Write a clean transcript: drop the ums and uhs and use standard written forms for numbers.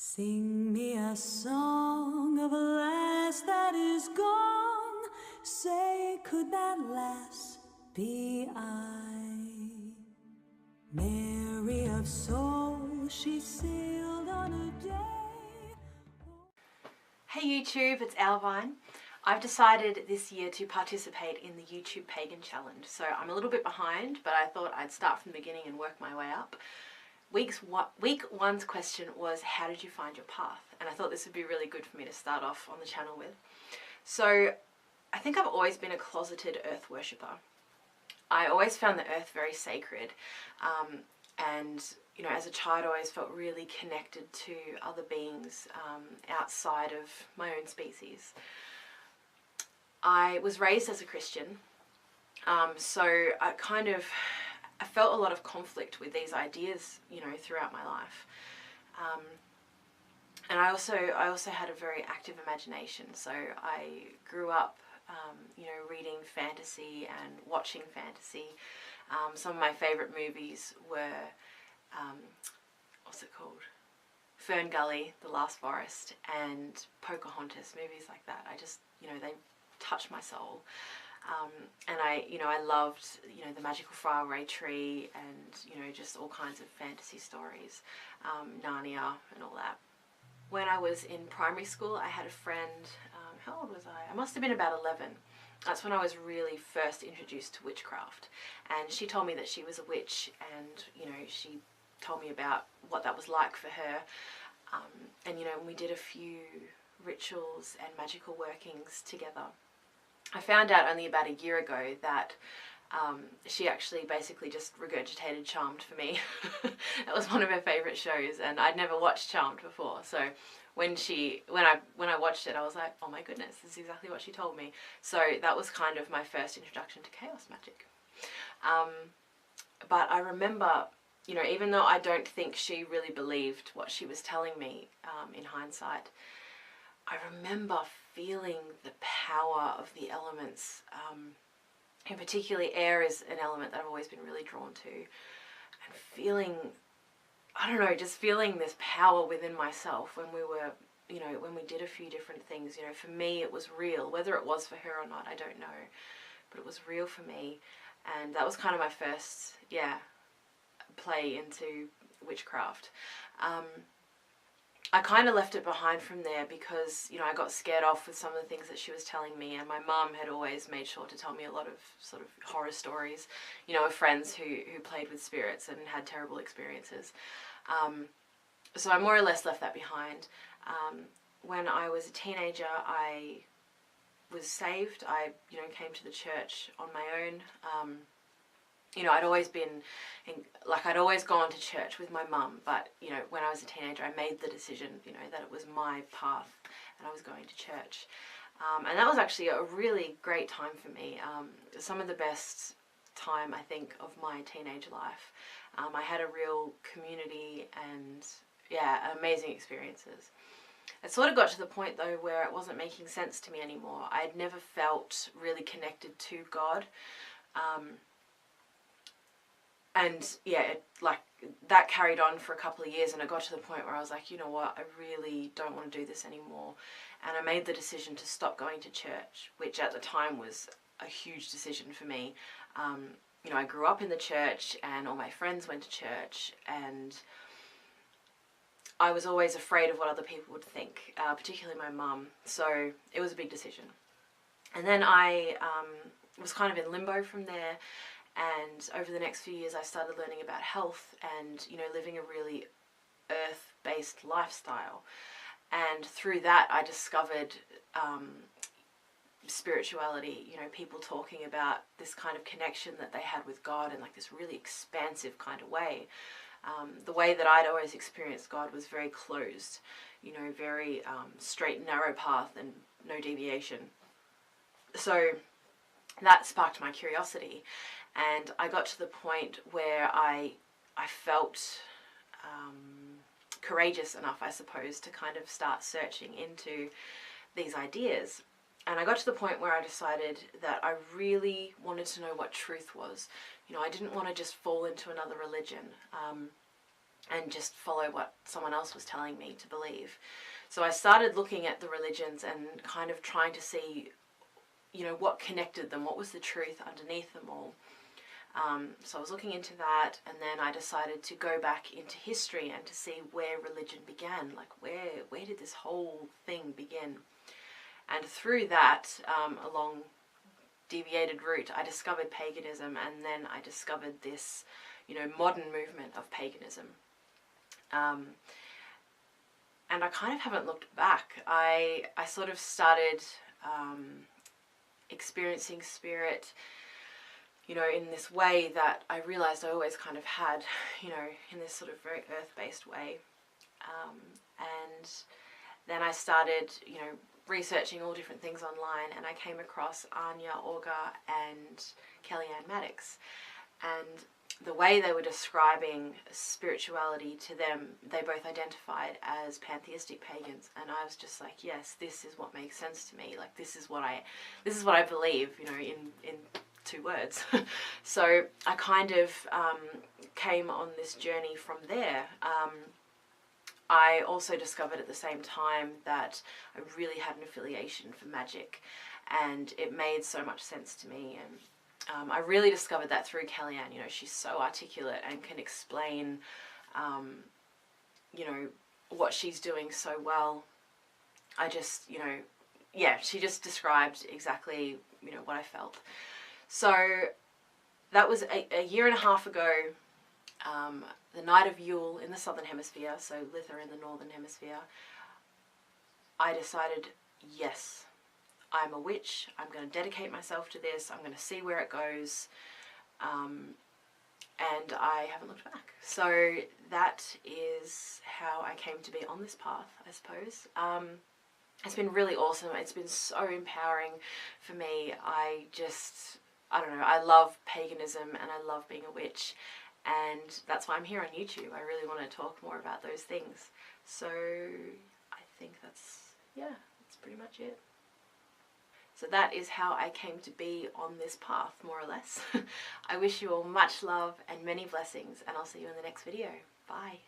Sing me a song of a lass that is gone. Say, could that lass be I? Mary of soul, she sailed on a day. Hey YouTube, it's Owlvine. I've decided this year to participate in the YouTube Pagan Challenge. So I'm a little bit behind, but I thought I'd start from the beginning and work my way up. Week one's question was, how did you find your path? And I thought this would be really good for me to start off on the channel with. So I think I've always been a closeted earth worshipper. I always found the earth very sacred. And you know, as a child I always felt really connected to other beings outside of my own species. I was raised as a Christian, so I felt a lot of conflict with these ideas, you know, throughout my life. And I also had a very active imagination, so I grew up, you know, reading fantasy and watching fantasy. Some of my favourite movies were, what's it called? Fern Gully, The Last Forest, and Pocahontas, movies like that. I just, you know, they touch my soul. And I loved, you know, the magical faraway tree and, you know, just all kinds of fantasy stories, Narnia and all that. When I was in primary school, I had a friend, how old was I? I must have been about 11. That's when I was really first introduced to witchcraft. And she told me that she was a witch, and, you know, she told me about what that was like for her. And, you know, we did a few rituals and magical workings together. I found out only about a year ago that she actually basically just regurgitated Charmed for me. That was one of her favourite shows, and I'd never watched Charmed before. So when I watched it, I was like, oh my goodness, this is exactly what she told me. So that was kind of my first introduction to chaos magic. But I remember, you know, even though I don't think she really believed what she was telling me in hindsight, I remember feeling the power of the elements, and particularly air is an element that I've always been really drawn to, and feeling, I don't know, just feeling this power within myself when we were, you know, when we did a few different things. You know, for me it was real. Whether it was for her or not, I don't know, but it was real for me, and that was kind of my first, play into witchcraft. I kind of left it behind from there because, you know, I got scared off with some of the things that she was telling me, and my mum had always made sure to tell me a lot of sort of horror stories, you know, of friends who played with spirits and had terrible experiences. So I more or less left that behind. When I was a teenager, I was saved. I, you know, came to the church on my own. You know, I'd always gone to church with my mum, but, you know, when I was a teenager, I made the decision, you know, that it was my path and I was going to church. And that was actually a really great time for me. Some of the best time, I think, of my teenage life. I had a real community and, amazing experiences. It sort of got to the point, though, where it wasn't making sense to me anymore. I had never felt really connected to God. And that carried on for a couple of years, and it got to the point where I was like, you know what, I really don't want to do this anymore. And I made the decision to stop going to church, which at the time was a huge decision for me. You know, I grew up in the church and all my friends went to church, and I was always afraid of what other people would think, particularly my mum. So it was a big decision. And then I was kind of in limbo from there. And over the next few years, I started learning about health and, you know, living a really earth-based lifestyle. And through that, I discovered spirituality, you know, people talking about this kind of connection that they had with God in like this really expansive kind of way. The way that I'd always experienced God was very closed, you know, very straight and narrow path and no deviation. So that sparked my curiosity. And I got to the point where I felt courageous enough, I suppose, to kind of start searching into these ideas. And I got to the point where I decided that I really wanted to know what truth was. You know, I didn't want to just fall into another religion. and just follow what someone else was telling me to believe. So I started looking at the religions and kind of trying to see, you know, what connected them, what was the truth underneath them all. So I was looking into that, and then I decided to go back into history and to see where religion began, like where did this whole thing begin? And through that, along deviated route, I discovered paganism, and then I discovered this, you know, modern movement of paganism. And I kind of haven't looked back. I sort of started experiencing spirit, you know, in this way that I realized I always kind of had, you know, in this sort of very earth-based way. And then I started, you know, researching all different things online, and I came across Anya, Olga, and Kellyanne Maddox. And the way they were describing spirituality to them, they both identified as pantheistic pagans, and I was just like, yes, this is what makes sense to me. Like, this is what I believe, you know, in 2 words. So I kind of came on this journey from there. I also discovered at the same time that I really had an affiliation for magic, and it made so much sense to me. And I really discovered that through Kellyanne. You know, she's so articulate and can explain, you know, what she's doing so well. I just, you know, yeah, she just described exactly, you know, what I felt. So that was a year and a half ago, the night of Yule in the Southern Hemisphere, so Litha in the Northern Hemisphere. I decided, yes, I'm a witch, I'm going to dedicate myself to this, I'm going to see where it goes, and I haven't looked back. So that is how I came to be on this path, I suppose. It's been really awesome. It's been so empowering for me. I don't know, I love paganism and I love being a witch, and that's why I'm here on YouTube. I really want to talk more about those things. So I think that's pretty much it. So that is how I came to be on this path, more or less. I wish you all much love and many blessings, and I'll see you in the next video. Bye.